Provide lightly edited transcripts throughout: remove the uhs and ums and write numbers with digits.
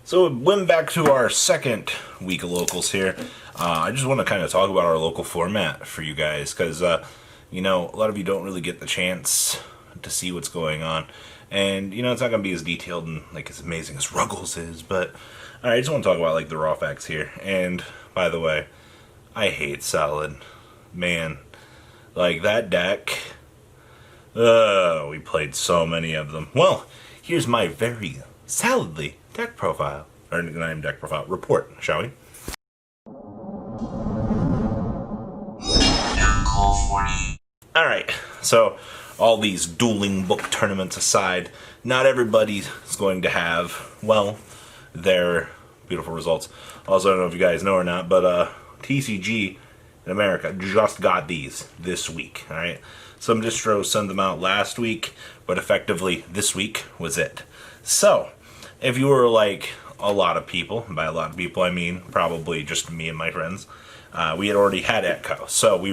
So we went back to our second week of locals here. I just want to kind of talk about our local format for you guys because, a lot of you don't really get the chance to see what's going on. And, it's not going to be as detailed and, as amazing as Ruggles is, but I just want to talk about, the raw facts here. And, by the way, I hate Salad. Man, that deck, we played so many of them. Well, here's my very solidly deck profile, or not even deck profile, report, shall we? Alright, so all these dueling book tournaments aside, not everybody is going to have, their beautiful results. Also, I don't know if you guys know or not, but TCG in America just got these this week, alright? Some distros sent them out last week, but effectively this week was it. So, if you were like a lot of people, and by a lot of people I mean probably just me and my friends, we had already had Echo, so we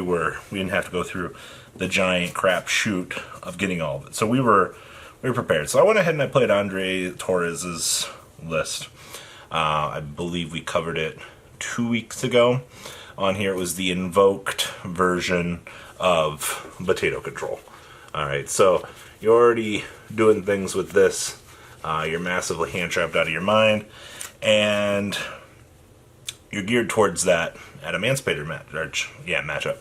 didn't have to go through the giant crap shoot of getting all of it. So we were prepared. So I went ahead and I played Andre Torres's list. I believe we covered it 2 weeks ago. On here it was the invoked version of Potato Control. Alright, so you're already doing things with this. You're massively hand-trapped out of your mind, and you're geared towards that Emancipator matchup.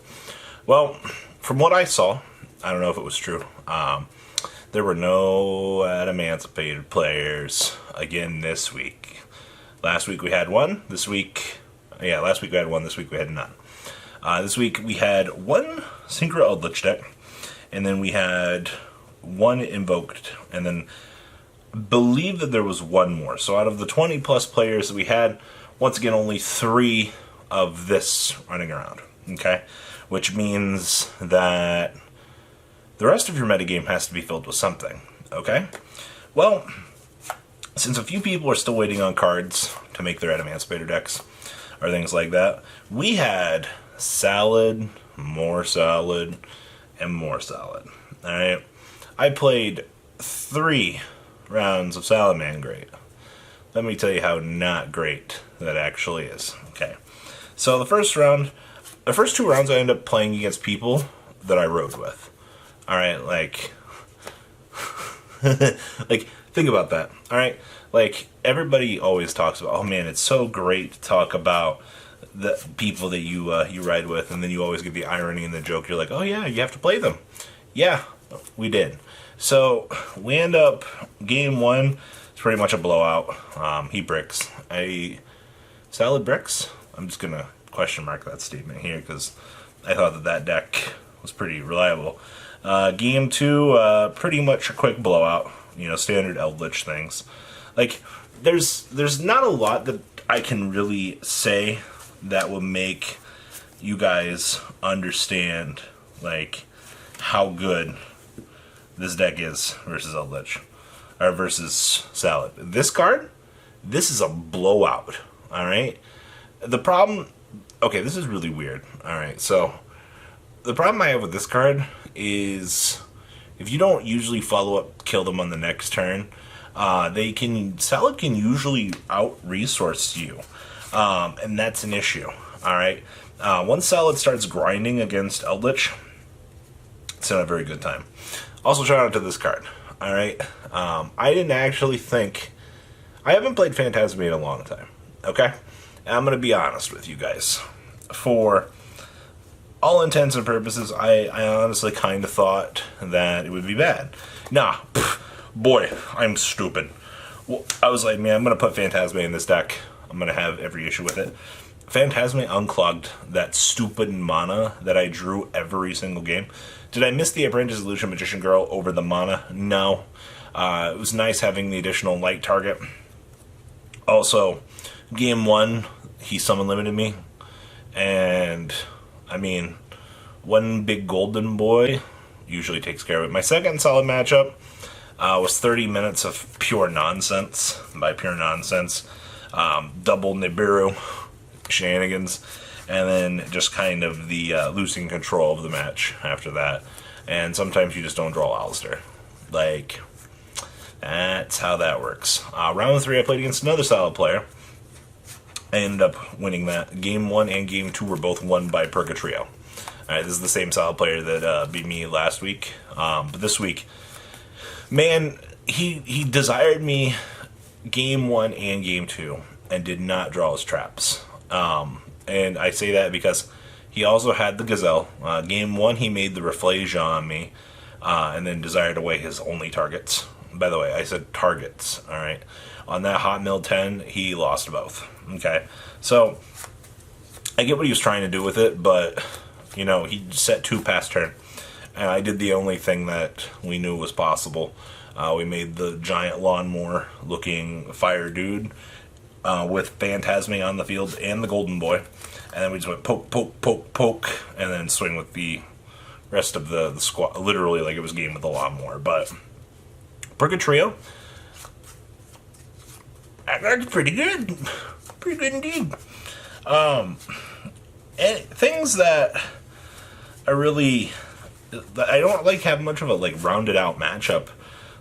Well, from what I saw, I don't know if it was true, there were no Emancipated players again this week. Last week we had one, last week we had one, this week we had none. This week we had one Synchro Eldritch deck, and then we had one Invoked, and then believe that there was one more. So out of the 20 plus players that we had, once again only 3 of this running around. Okay? Which means that the rest of your metagame has to be filled with something. Okay? Well, since a few people are still waiting on cards to make their Emancipator decks or things like that, we had Salad, more Salad, and more Salad. Alright? I played 3 rounds of Salamangreat. Let me tell you how not great that actually is. Okay. So the first 2 rounds I ended up playing against people that I rode with. Alright, think about that. Alright? Everybody always talks about, oh man, it's so great to talk about the people that you ride with, and then you always get the irony and the joke. You're like, oh yeah, you have to play them. Yeah, we did. So, we end up, game 1, it's pretty much a blowout. He bricks. Salad bricks? I'm just going to question mark that statement here, because I thought that deck was pretty reliable. Game 2, pretty much a quick blowout. Standard Eldritch things. There's not a lot that I can really say that will make you guys understand, how good this deck is versus Eldritch, or versus Salad. This card, this is a blowout, alright? The problem, okay, this is really weird, alright, so, the problem I have with this card is, if you don't usually follow up, kill them on the next turn, Salad can usually out-resource you, and that's an issue, alright? Once Salad starts grinding against Eldritch, it's not a very good time. Also, shout out to this card, alright? I didn't actually think... I haven't played Phantasme in a long time, okay? And I'm going to be honest with you guys. For all intents and purposes, I honestly kind of thought that it would be bad. Nah, boy, I'm stupid. Well, I was like, man, I'm going to put Phantasme in this deck. I'm going to have every issue with it. Phantasme unclogged that stupid mana that I drew every single game. Did I miss the Apprentice Illusion Magician Girl over the mana? No. It was nice having the additional light target. Also, game 1, he summon limited me. And, one big golden boy usually takes care of it. My second solid matchup was 30 minutes of pure nonsense. By pure nonsense, double Nibiru shenanigans, and then just kind of the losing control of the match after that. And sometimes you just don't draw Alistair. That's how that works. Round 3, I played against another solid player. I ended up winning that. Game 1 and Game 2 were both won by Purgatrio. Alright, this is the same solid player that beat me last week. But this week, man, he desired me Game 1 and Game 2 and did not draw his traps. And I say that because he also had the Gazelle. Game 1, he made the Rafflesia on me, and then desired away his only targets. By the way, I said targets, alright? On that Hot Mill 10, he lost both. Okay? So, I get what he was trying to do with it, but, you know, he set 2 past turn. And I did the only thing that we knew was possible. We made the giant lawnmower looking fire dude with Phantasme on the field and the Golden Boy. And then we just went poke, poke, poke, poke, and then swing with the rest of the squad. Literally like it was game with the lawnmower. But Purgatrio, that's pretty good. Pretty good indeed. And things that are really... I don't like have much of a like rounded out matchup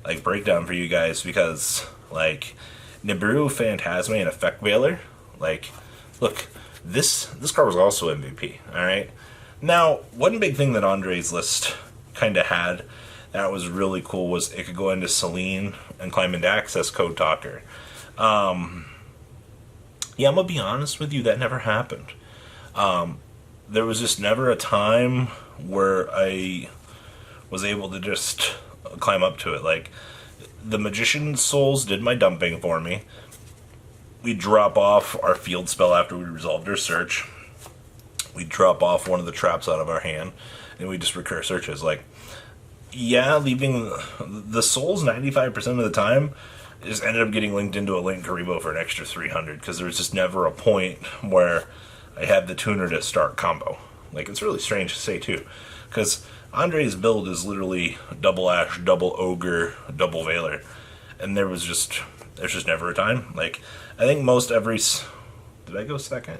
like breakdown for you guys because like Nibiru, Phantasme, and Effect Veiler, like look, this card was also MVP. Alright. Now, one big thing that Andre's list kinda had that was really cool was it could go into Celine and climb into Access Code Talker. Yeah, I'm gonna be honest with you, that never happened. There was just never a time where I was able to just climb up to it. Like, the Magician's Souls did my dumping for me. We drop off our field spell after we resolved our search. We drop off one of the traps out of our hand, and we just recur searches. Like, yeah, leaving the Souls 95% of the time just ended up getting linked into a Link Karibo for an extra 300, because there was just never a point where I had the tuner to start combo. Like, it's really strange to say, too. Because Andre's build is literally double Ash, double Ogre, double Veiler. And there's just never a time. Like, I think most every... Did I go second?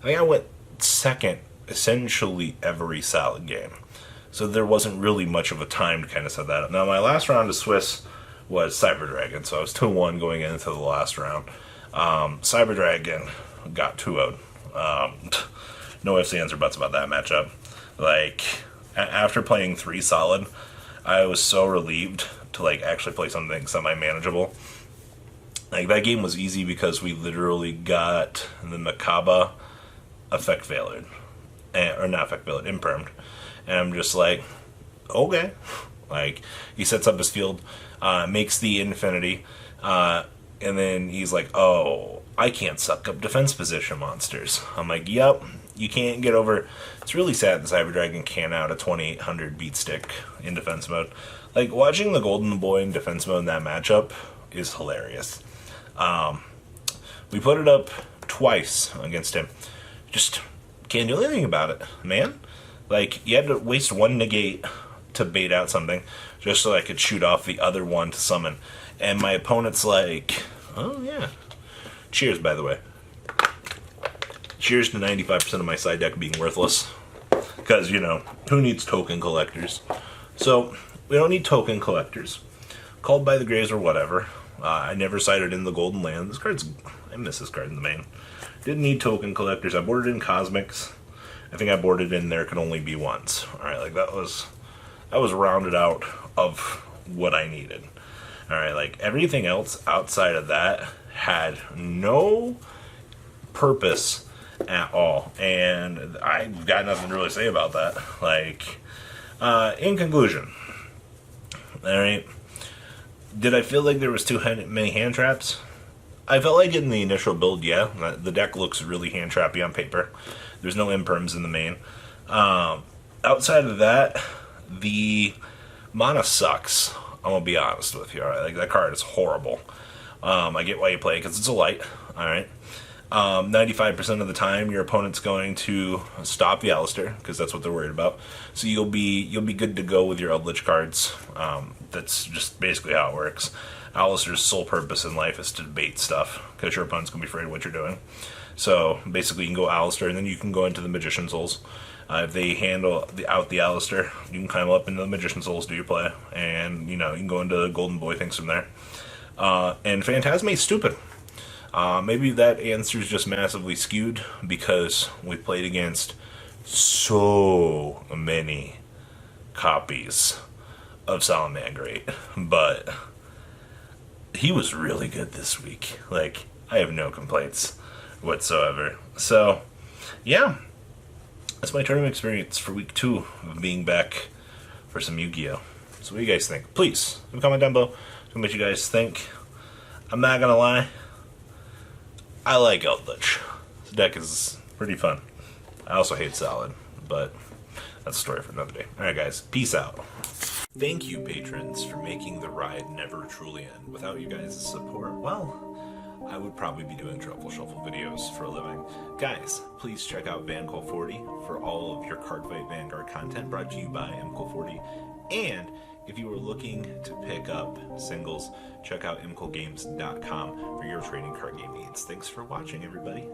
I think I went second essentially every solid game. So there wasn't really much of a time to kind of set that up. Now, my last round of Swiss was Cyber Dragon. So I was 2-1 going into the last round. Cyber Dragon got 2-0'd. No ifs, ands, or buts about that matchup. Like, after playing 3 solid, I was so relieved to, like, actually play something semi-manageable. Like, that game was easy because we literally got the Makaba Effect Veilered. Or not Effect Veilered, Impermed. And I'm just like, okay. Like, he sets up his field, makes the Infinity, and then he's like, oh, I can't suck up defense position monsters. I'm like, yep, you can't get over... It's really sad that Cyber Dragon can't out a 2800 beat stick in defense mode. Like, watching the Golden Boy in defense mode in that matchup is hilarious. We put it up twice against him. Just can't do anything about it, man. Like, you had to waste 1 negate to bait out something just so I could shoot off the other one to summon. And my opponent's like, oh yeah. Cheers, by the way. Cheers to 95% of my side deck being worthless. Because, you know, who needs token collectors? So, we don't need token collectors. Called by the Graves or whatever. I never cited in the Golden Land. This card's... I miss this card in the main. Didn't need token collectors. I boarded in Cosmics. I think I boarded in There Could Only Be Once. Alright, like that was rounded out of what I needed. Alright, like everything else outside of that had no purpose at all. And I've got nothing to really say about that. Like, in conclusion, alright, did I feel like there was too many hand traps? I felt like in the initial build, yeah. The deck looks really hand trappy on paper. There's no imperms in the main. Outside of that, the mana sucks. I'm gonna be honest with you. Alright, like that card is horrible. I get why you play it because it's a light. Alright. 95% of the time, your opponent's going to stop the Alistair because that's what they're worried about. So you'll be good to go with your Eldritch cards. That's just basically how it works. Alistair's sole purpose in life is to bait stuff, because your opponent's going to be afraid of what you're doing. So basically, you can go Alistair, and then you can go into the Magician's Souls. If they handle out the Alistair, you can climb up into the Magician's Souls, do your play, and you can go into the Golden Boy things from there. And Phantasma's stupid. Maybe that answer is just massively skewed because we played against so many copies of Salamangreat, but he was really good this week. Like, I have no complaints whatsoever. So, yeah, that's my tournament experience for week 2 of being back for some Yu-Gi-Oh! So what do you guys think? Please, leave a comment down below. Tell me what you guys think. I'm not gonna lie, I like Eldritch. This deck is pretty fun. I also hate Salad, but that's a story for another day. Alright guys, peace out. Thank you, patrons, for making the ride never truly end. Without you guys' support, well, I would probably be doing Truffle Shuffle videos for a living. Guys, please check out VanCole40 for all of your Cardfight Vanguard content brought to you by MCole40. And if you are looking to pick up singles, check out mcolegames.com for your trading card game needs. Thanks for watching, everybody.